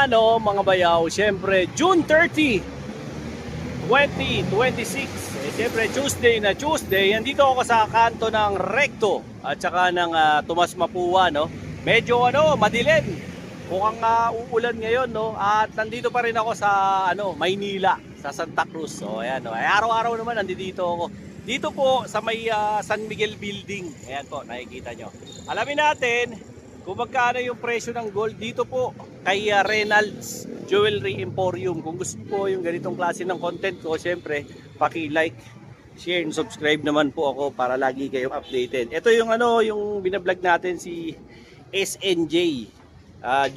nga no mga bayaw, syempre June 30, 2026. Syempre Tuesday na Tuesday, andito ako sa kanto ng Recto at saka ng Tomas Mapua no. Medyo madilim. Mukhang uulan ngayon no at nandito pa rin ako sa Maynila, sa Santa Cruz. So ayan no. Ay, araw-araw naman nandito ako. Dito po sa may San Miguel Building. Ayan po, nakikita nyo. Alamin natin kung magkano yung presyo ng gold dito po kay Reynolds Jewelry Emporium. Kung gusto po yung ganitong klase ng content ko, syempre, paki-like, share, and subscribe naman po ako para lagi kayong updated. Ito yung yung binablog natin si SNJ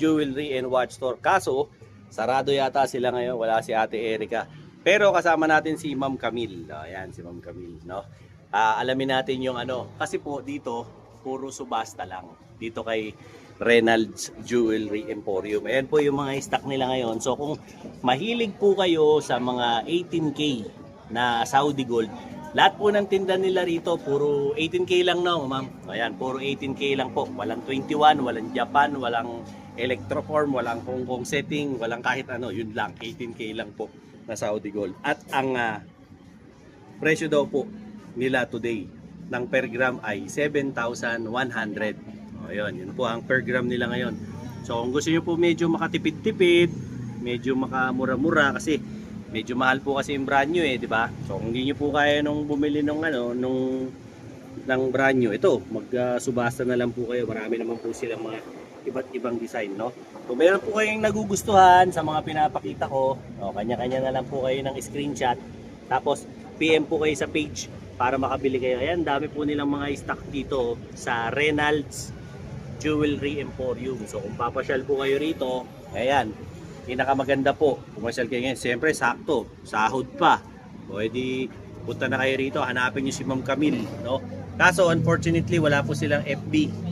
Jewelry and Watch Store. Kaso, sarado yata sila ngayon, wala si Ate Erica. Pero kasama natin si Ma'am Camille. Ayan, si Ma'am Camille, no? Alamin natin yung kasi po dito, puro subasta lang. Dito kay Reynolds Jewelry Emporium. Ayan po yung mga stock nila ngayon. So kung mahilig po kayo sa mga 18K na Saudi Gold, lahat po ng tinda nila rito, puro 18K lang no, ma'am. Ayan, puro 18K lang po. Walang 21, walang Japan, walang Electroform, walang Hong Kong setting, walang kahit yun lang, 18K lang po na Saudi Gold. At ang presyo daw po nila today ng per gram ay 7,100. Ayun, yun po ang per gram nila ngayon. So kung gusto niyo po medyo makatipid-tipid, medyo makamura-mura kasi medyo mahal po kasi yung brand new di ba? So kung hindi niyo po kaya nung bumili ng ng brand new, ito, mag-subasta na lang po kayo. Marami naman po silang mga iba't ibang design, no? Kung meron po kayong nagugustuhan sa mga pinapakita ko, kanya-kanya na lang po kayo ng screenshot. Tapos PM po kayo sa page para makabili kayo. Ayan, dami po nilang mga stock dito sa Reynolds Jewelry Emporium. So kung papasyal po kayo rito, ayan, pinakamaganda po. Pumasyal kayo ngayon, siyempre sakto, sahod pa. O edi punta na kayo rito, hanapin nyo si Ma'am Camille, no? Kaso unfortunately wala po silang FB.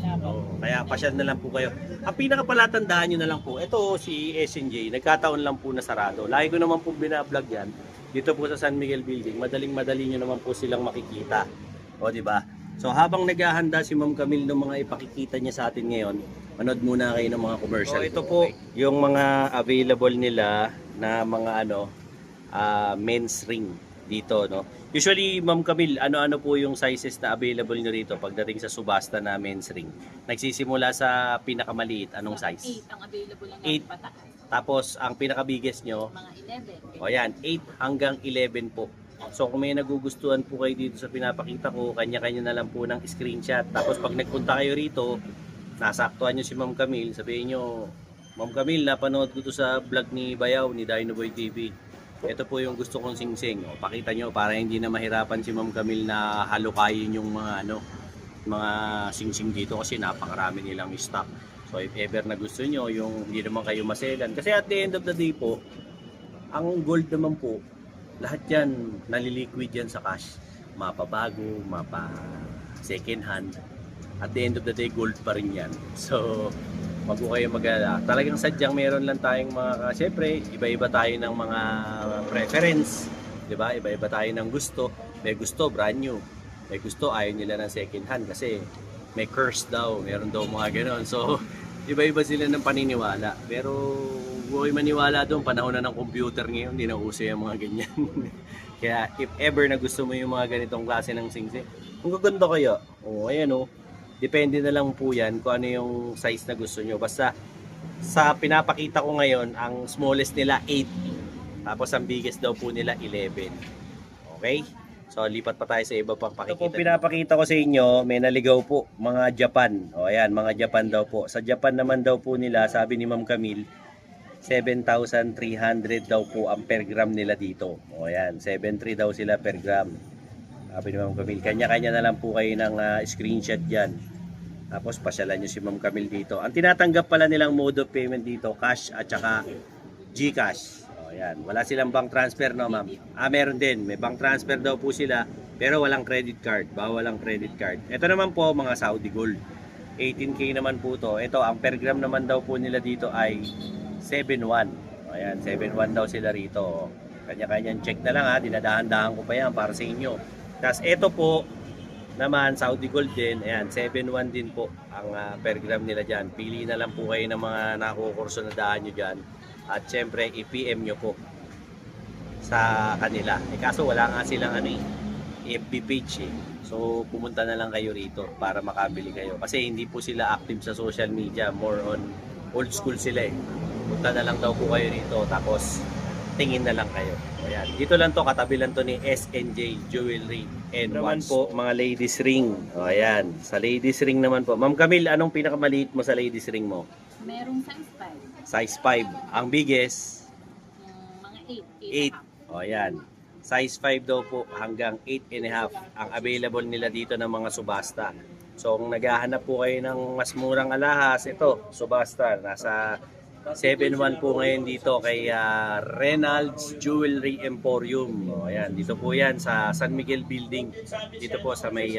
Kaya pasyal na lang po kayo. Ang pinakapalatandaan nyo na lang po, ito si SNJ, nagkataon lang po na sarado. Lagi ko naman po binablog yan. Dito po sa San Miguel Building, madaling-madali nyo naman po silang makikita. O di ba? So habang naghahanda si Ma'am Camille ng mga ipakikita niya sa atin ngayon, manood muna kayo ng mga commercial. So ito po yung mga available nila na mga men's ring dito, no. Usually Ma'am Camille, ano po yung sizes na available nyo rito pagdating sa subasta na men's ring? Nagsisimula sa pinakamaliit, anong size? 8 ang available lang 8. pataas. Tapos ang pinaka-biggest nyo? Mga 11. O yan, 8 hanggang 11 po. So kung may nagugustuhan po kayo dito sa pinapakita ko, kanya-kanya na lang po ng screenshot. Tapos pag nagpunta kayo rito, nasaktuhan nyo si Ma'am Camille, sabihin nyo, Ma'am Camille, napanood ko to sa vlog ni Bayaw, ni Dinoboy TV. Ito po yung gusto kong singsing. O, pakita nyo para hindi na mahirapan si Ma'am Camille na halukayin yung mga singsing dito kasi napakarami nilang stock. So if ever na gusto nyo, yung hindi naman kayo maselan. Kasi at the end of the day po, ang gold naman po, lahat yan, naliliquid yan sa cash. Mapabago, mapa second hand. At the end of the day, gold pa rin yan. So, wag po kayo mag-alala. Talagang sadyang meron lang tayong mga, siyempre, iba-iba tayo ng mga preference. Diba? Iba-iba tayo ng gusto. May gusto, brand new. May gusto, ayaw nila ng second hand kasi may curse daw. Meron daw mga gano'n. So, iba-iba sila ng paniniwala. Pero, huwag maniwala doon. Panahon na ng computer ngayon, hindi na uso yung mga ganyan. Kaya, if ever na gusto mo yung mga ganitong klase ng singsing, kung gaganda kaya, ayan depende na lang po yan kung ano yung size na gusto nyo. Basta, sa pinapakita ko ngayon, ang smallest nila 8. Tapos, ang biggest daw po nila 11. Okay? So, lipat pa tayo sa iba pang pakikita. Ito po pinapakita ko sa inyo, may naligaw po, mga Japan. O ayan, mga Japan daw po. Sa Japan naman daw po nila, sabi ni Ma'am Camille, 7,300 daw po ang per gram nila dito. O ayan, 7,300 daw sila per gram. Sabi ni Ma'am Camille, kanya-kanya na lang po kayo ng screenshot dyan. Tapos pasyalan nyo si Ma'am Camille dito. Ang tinatanggap pala nilang mode of payment dito, cash at saka GCash. O yan, wala silang bank transfer no ma'am? Meron din, may bank transfer daw po sila, pero walang credit card. Bawal ang credit card. Ito naman po mga Saudi Gold. 18K naman po to. Ito, ang per gram naman daw po nila dito ay 7,100. O yan, 7,100 daw sila rito. Kanya-kanyang check na lang ha, dinadahan-dahan ko pa yan para sa inyo. Tapos ito po, naman, Saudi Gold din, ayan, 7.1 din po ang per gram nila dyan. Pili na lang po kayo ng mga nakukurso na daan nyo dyan. At syempre, i-PM nyo po sa kanila. Kaso wala nga silang FB page eh. So, pumunta na lang kayo rito para makabili kayo. Kasi hindi po sila active sa social media. More on old school sila eh. Punta na lang daw po kayo rito. Tapos, tingin na lang kayo. Ayan. Dito lang to, katabi lang to ni SNJ Jewelry. And naman po, mga ladies ring. O, ayan. Sa ladies ring naman po. Ma'am Camille, anong pinakamaliit mo sa ladies ring mo? Merong size 5. Size 5. Ang biggest? Mga 8. 8. O, ayan. Size 5 daw po hanggang 8.5 ang available nila dito ng mga subasta. So, kung naghahanap po kayo ng mas murang alahas, ito, subasta. Nasa 7.1 po ngayon dito kay Reynolds Jewelry Emporium. O, ayan, dito po yan sa San Miguel Building. Dito po sa may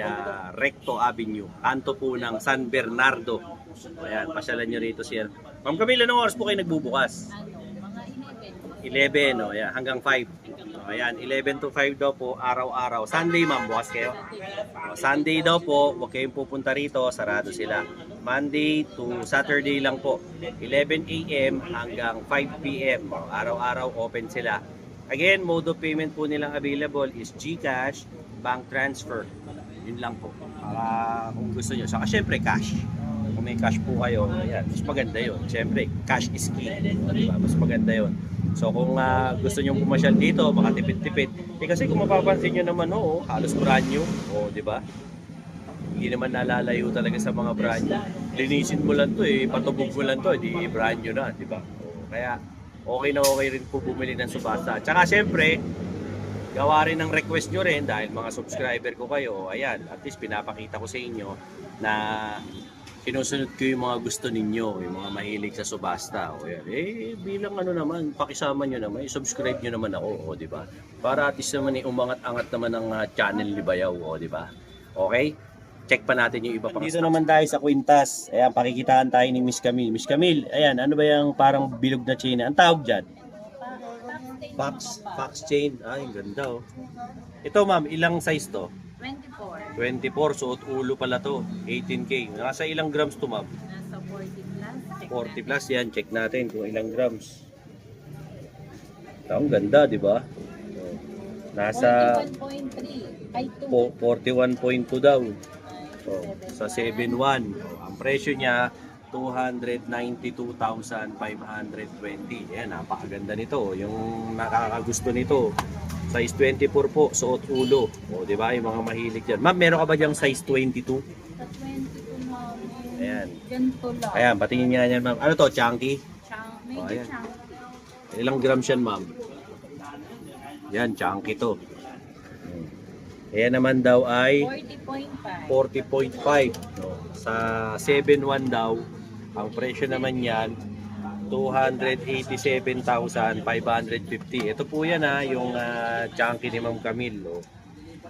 Recto Avenue. Kanto po ng San Bernardo. O, ayan, pasyalan nyo rito siya. Ma'am Camille, anong oras po kayo nagbubukas? Mga 11, o, ayan, hanggang 5. O, ayan, 11 to 5 daw po, araw-araw. Sunday, ma'am, bukas kayo? O, Sunday daw po, huwag kayong pupunta rito, sarado sila. Monday to Saturday lang po, 11 a.m. hanggang 5 p.m. Araw-araw open sila. Again, mode of payment po nilang available is GCash, bank transfer. Yun lang po. Para kung gusto nyo. Saka syempre cash. Kung may cash po kayo, ayan, mas maganda yun. Syempre, cash is key. Diba? Mas maganda yun. So kung gusto nyo pumasyal dito, makatipid-tipid. Kasi kung mapapansin nyo naman, halos brand new. Di ba? Hindi naman nalalayo talaga sa mga brand new. Linisin mo lang to patubog mo lang to, di brand new na, di ba? Kaya okay na okay rin po bumili ng subasta. Tsaka syempre, gawa rin ng request nyo rin dahil mga subscriber ko kayo. Ayan, at least pinapakita ko sa inyo na sinusunod ko yung mga gusto ninyo, yung mga mahilig sa subasta. O yan. Bilang naman, pakisama nyo naman, subscribe nyo naman ako, di ba? Para at least naman umangat-angat naman ng channel ni Bayaw, di ba? Okay? Check pa natin yung iba pang dito naman tayo sa Quintas. Ayan, pakikitaan tayo ni Miss Camille. Miss Camille, ayan, ano ba yung parang bilog na chain? Ang tawag dyan? Fox chain. Ay, ganda Ito ma'am, ilang size to? 24. 24, suot ulo pala to. 18K. Nasa ilang grams to ma'am? Nasa 40 plus. 40 plus yan. Check natin kung ilang grams. Ito, ang ganda, di ba? Nasa 41.3. Ay, 41.2 daw. Sa 7.1. Ang presyo niya, 292,520. Yan, napakaganda nito. Yung nakakagusto nito. Size 24 po, suot ulo. Di ba? Yung mga mahilig dyan. Ma'am, meron ka ba dyang size 22? Sa 22 ma'am. Ayan. Ganito lang. Ayan, patingin nga yan, ma'am. Ano to, chunky? Medyo ayan. chunky. Ilang grams yan, ma'am? Yan, chunky to. Ayan naman daw ay 40.5. 40.5. Sa 7.1 daw, ang presyo naman yan, 287,550. Ito po yan yung chunky ni Ma'am Camille.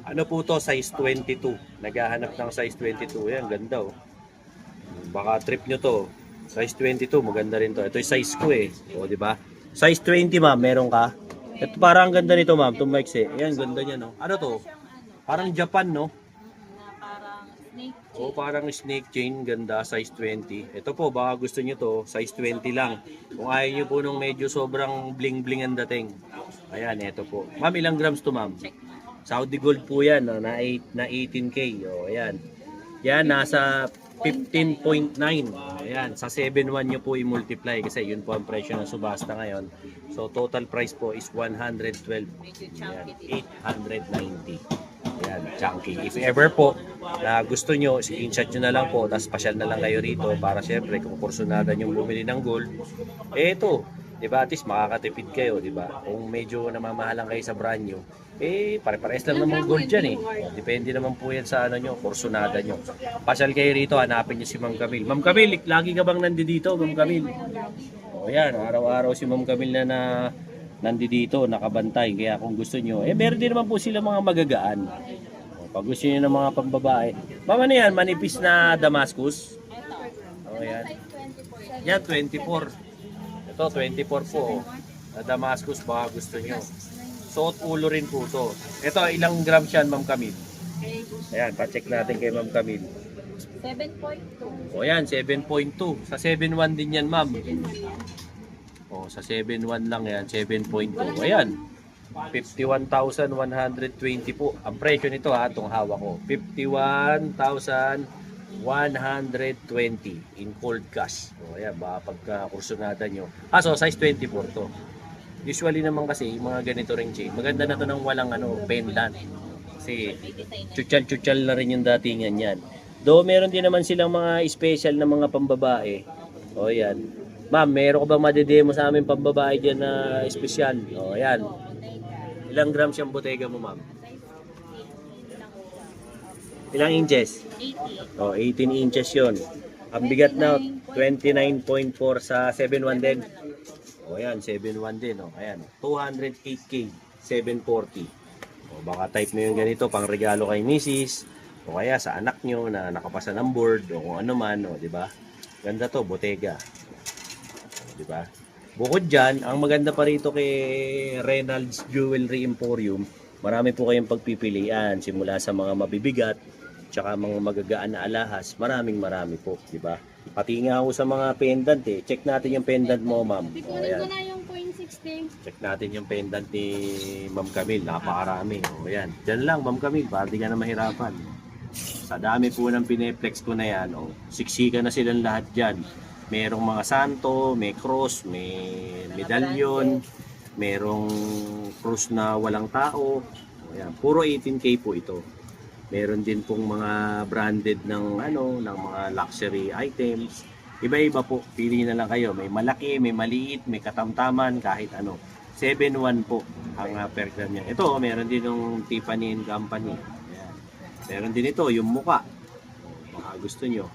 Ano po to? Size 22. Naghahanap ng size 22. Yan, ganda Baka trip nyo to. Size 22, maganda rin to. Ito yung size ko di ba? Size 20 ma'am, meron ka? Ito parang ganda nito ma'am, itong mics Ayan, ganda niya Ano to? Parang Japan Na parang snake chain. parang snake chain, ganda, size 20. Ito po, baka gusto nyo to, size 20 lang. Kung ayaw nyo po nung medyo sobrang bling-bling ang dating. Ayan, ito po. Ma'am, ilang grams to ma'am? Saudi Gold po yan, na 18K. Ayan. Yan, nasa 15.9. Ayan, sa 7.1 nyo po i-multiply kasi yun po ang presyo ng subasta ngayon. So, total price po is 112. Ayan, 890. Ayan, chunky. If ever po na gusto nyo, screenshot nyo na lang po, tapos pasyal na lang kayo rito para syempre kung kursunadan yung bumili ng gold, ito, di ba, at least makakatipid kayo, di ba? Kung medyo namamahalan kayo sa brand nyo, pare-pares lang naman gold dyan Depende naman po yan sa nyo, kursunada nyo. Pasyal kayo rito, hanapin nyo si Ma'am Camille. Ma'am Camille, lagi ka bang nandito, Ma'am Camille? Yan, araw-araw si Ma'am Camille na nandito, nakabantay. Kaya kung gusto nyo, meron din naman po sila mga magagaan. Pag gusto nyo ng mga pambabae. Ma'am, ano yan? Manipis na Damascus? Yan. Yan, 24. Ito, 24 po. Na Damascus, baka gusto nyo. Suot ulo rin po to. Ito, ilang grams yan, Ma'am Camille? Okay. Ayan, pa-check natin kay Ma'am Camille. 7.2. O yan, 7.2. Sa 7.1 din yan, ma'am. 7.1 yan. O, sa 7.1 lang yan, 7.2. Ayan, 51,120 po. Ang presyo nito ha, itong hawak ko. 51,120 in cold cash. O, ayan, baka pagka-kursunada nyo. So, size 24 to. Usually naman kasi, yung mga ganito ring chain, maganda na to ng walang pendant. Kasi, chuchal-chuchal na rin yung datingan yan. Though meron din naman silang mga special na mga pambabae. O yan. Ma'am, meron ko ba madedemo sa amin pambabae dyan na espesyal? O yan. Ilang grams yung botega mo, ma'am? Ilang inches? 80. O, 18 inches yon. Ang bigat na 29.4 sa 7.1 din. O yan, 7.1 din. O, ayan. 208K, 740. O, baka type mo yung ganito pang regalo kay misis. O kaya sa anak nyo na nakapasa ng board o kung ano man, o, di ba? Ganda to, botega. Di ba? Bukod dyan, ang maganda pa rito kay Reynolds Jewelry Emporium, marami po kayong pagpipilian simula sa mga mabibigat, tsaka mga magagaan na alahas, marami po, di ba? Pati nga ako sa mga pendant check natin yung pendant mo, ma'am. O, ayan. Ko na yung 0.60. Check natin yung pendant ni Ma'am Camille, napakarami. O yan, dyan lang Ma'am Camille, para di ka na mahirapan. Sa dami po ng pineplex ko na yan, siksika na silang lahat dyan. Merong mga santo, may cross, may medalyon, merong cross na walang tao. Ayan, puro 18K po ito. Meron din pong mga branded ng ng mga luxury items. Iba-iba po, pili na lang kayo. May malaki, may maliit, may katamtaman, kahit ano. 7.1 po ang per gram niya. Ito, meron din ng Tiffany & Company. Ayan. Meron din ito, yung muka. Baka gusto nyo.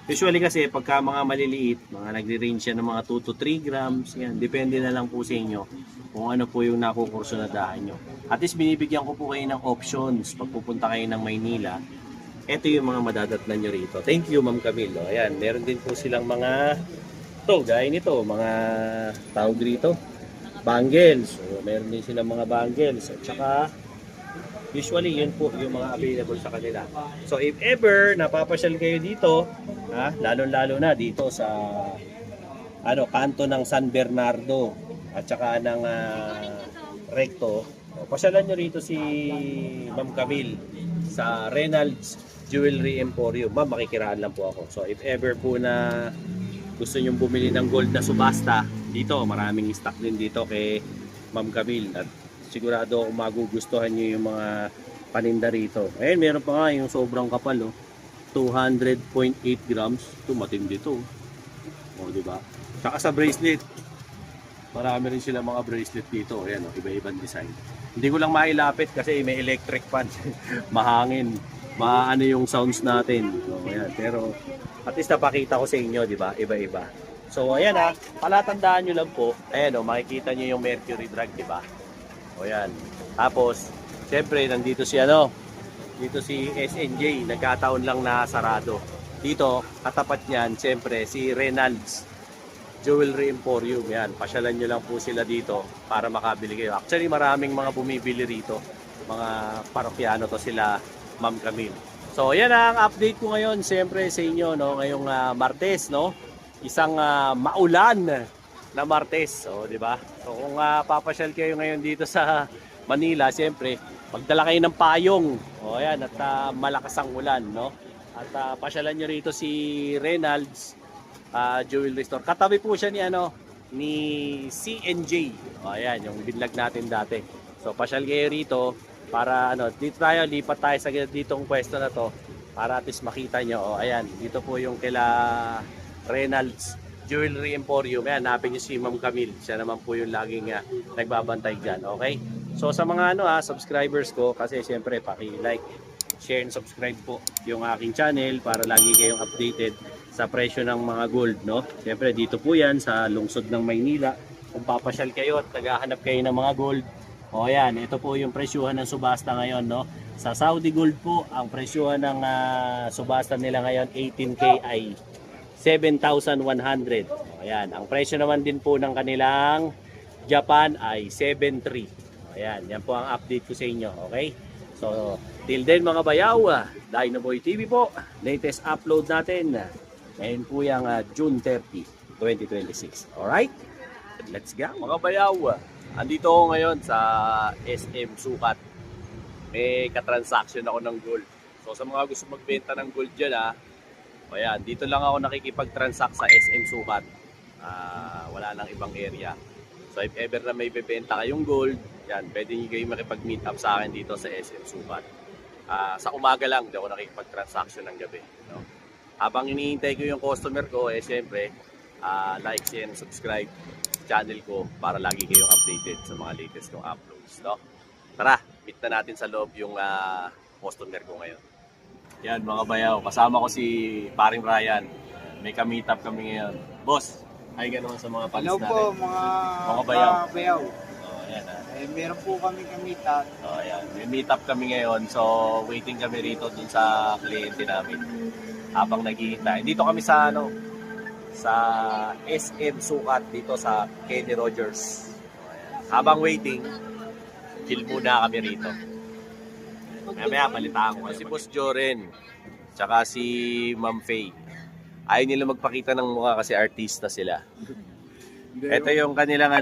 Usually kasi, pagka mga maliliit, mga nagre-range yan ng mga 2 to 3 grams. Yan. Depende na lang po sa inyo kung ano po yung nakukursunadahan nyo. At least binibigyan ko po kayo ng options pag pupunta kayo ng Maynila. Ito yung mga madadatnan nyo rito. Thank you, Ma'am Camilo. Ayan, meron din po silang mga gaya nito, mga tawag rito, bangles. So, meron din silang mga bangles. At saka, usually, yun po yung mga available sa kanila. So, if ever napapasyal kayo dito, lalo-lalo na dito sa kanto ng San Bernardo at saka ng Recto, pasyalan nyo rito si Ma'am Camille sa Reynolds Jewelry Emporium. Ma'am, makikiraan lang po ako. So, if ever po na gusto nyong bumili ng gold na subasta, dito, maraming stock din dito kay Ma'am Camille. At sigurado kung magugustuhan nyo yung mga paninda rito. Ayun, meron pa nga yung sobrang kapal, 200.8 grams. Ito, matindi ito. O, diba? Saka sa bracelet, marami rin sila mga bracelet dito. Ayan, iba-ibang design. Hindi ko lang mailapit kasi may electric fan. Mahangin. Maano yung sounds natin. So, ayan. Pero at least napakita ko sa inyo, di ba? Iba-iba. So, ayan palatandaan nyo lang po. Ayan makikita nyo yung Mercury Drug, di ba? O, ayan. Tapos, siyempre, nandito si dito si SNJ. Nagkataon lang na sarado. Dito, katapat niyan, siyempre, si Reynolds Jewelry Emporium. Yan, pasyalan nyo lang po sila dito para makabili kayo. Actually, maraming mga bumibili rito. Mga parokyano to sila, Ma'am Camille. So, yan ang update ko ngayon, siyempre sa inyo, ngayong Martes, Isang maulan na Martes, di ba? So, kung papasyal kayo ngayon dito sa Manila, siyempre, magdala kayo ng payong. O, yan, at malakas ang ulan, At pasyalan nyo rito si Reynolds Jewelry Store. Katabi po siya ni CNJ. O, ayan, yung binlag natin dati. So, pasyal kayo rito para dito tayo, lipat tayo sa ditong pwesto na to para at least makita nyo. O, ayan, dito po yung kila Reynolds Jewelry Emporium. Ayan, hanapin nyo si Ma'am Camille. Siya naman po yung laging nagbabantay dyan. Okay? So, sa mga subscribers ko, kasi siyempre, paki-like, share and subscribe po yung aking channel para lagi kayong updated sa presyo ng mga gold, Siyempre dito po yan sa lungsod ng Maynila. Kung papasyal kayo at naghahanap kayo ng mga gold, o ayan, ito po yung presyuhan ng subasta ngayon, Sa Saudi Gold po, ang presyuhan ng subasta nila ngayon 18K ay 7,100. O ayan, ang presyo naman din po ng kanilang Japan ay 7,300. Ayan, yan po ang update ko sa inyo, okay? So, till then mga bayaw, Dynaboy TV po, latest upload natin. Ngayon po yung June 30, 2026. Alright? Let's go. Mga bayaw, andito ako ngayon sa SM Sukat. May katransaction ako ng gold. So sa mga gusto magbenta ng gold dyan ayan, dito lang ako nakikipag-transact sa SM Sukat. Wala nang ibang area. So if ever na may bebenta kayong gold, yan, pwede nyo kayo makipag-meet up sa akin dito sa SM Sukat. Sa umaga lang, di ako nakikipag-transaction ng gabi. No? Habang hinihintay ko yung customer ko, syempre, like, share, and subscribe sa channel ko para lagi kayong updated sa mga latest kong uploads. No? Tara, meet na natin sa loob yung customer ko ngayon. Yan mga bayaw, kasama ko si Paring Ryan. May ka-meet up kami ngayon. Boss, hi ka naman sa mga fans Hello natin. po mga bayaw. bayaw. Ayan, Meron po kami kamitan. ayan. May meet up kami ngayon. So, waiting kami rito dun sa kliyente namin. Habang naghihintay. Dito kami sa sa SM Sukat dito sa Kenny Rogers. Ayan. Habang waiting, chill muna kami rito. Mamaya balitaan ko si Boss Joren, tsaka si Ma'am Faye. Ayaw nila magpakita ng mukha kasi artista sila. Ito yung kanilang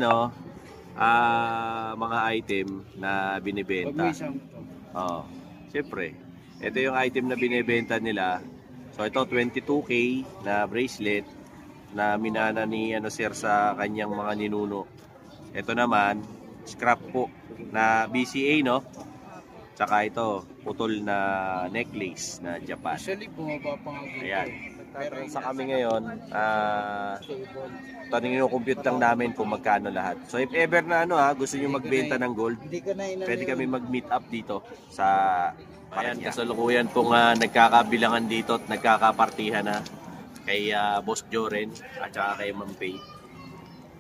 mga item na binibenta. Oh, siyempre. Ito yung item na binibenta nila. So ito 22K na bracelet na minana ni sir sa kanyang mga ninuno. Ito naman scrap po na BCA, no? Tsaka ito putol na necklace na Japan. Actually, bumaba pa nga. Ayan. Sa kami ngayon, compute lang namin kung magkano lahat. So if ever na gusto niyo magbenta ng gold, pwede kami mag-meet up dito sa Ayan, kasalukuyan pong nagkakabilangan dito at nagkakapartihan na kay Boss Joren at saka kay Ma'am Faye.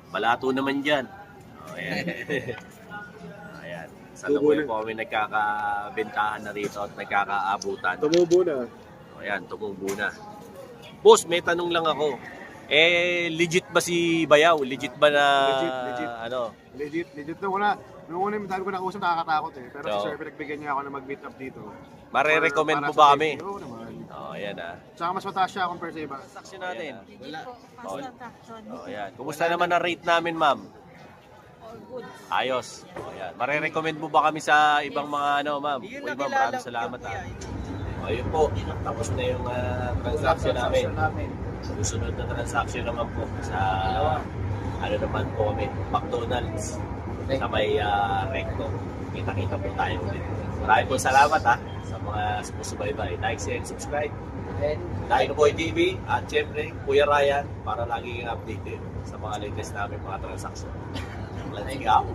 Balato naman dyan. Ayan. Ayan. Kasalukuyan po kami nagkakabentahan na rito at nagkakaabutan. Tumubo na. Ayan, tumubo na. Boss, may tanong lang ako. Legit ba si Bayaw? Legit ba na Legit. Legit na wala. Nung una yung dahil ko nakausap, nakakatakot eh. Pero si So, Sir, pinagbigyan niya ako na mag-meet up dito. Mare-recommend Para mo sa ba safety. kami? Oo naman. Ayan Tsaka mas mataas siya compare sa iba. Transaction natin. Wala. Ayan. Kumusta naman ang rate namin, ma'am? All good. Ayos. Ayan. Mare-recommend mo ba kami sa ibang mga ma'am? Uy, ma'am, maraming salamat Ayun po. Tapos na yung transaction namin. Susunod na transaction naman po sa naman po kami, McDonald's sa may Recto. Kita-kita po tayo ulit. Maraming po salamat sa mga sumusubaybay. Like, share, and subscribe. Dynaboy TV at syempre Kuya Ryan para lagi kang updated sa mga latest namin mga transaction. Let's go!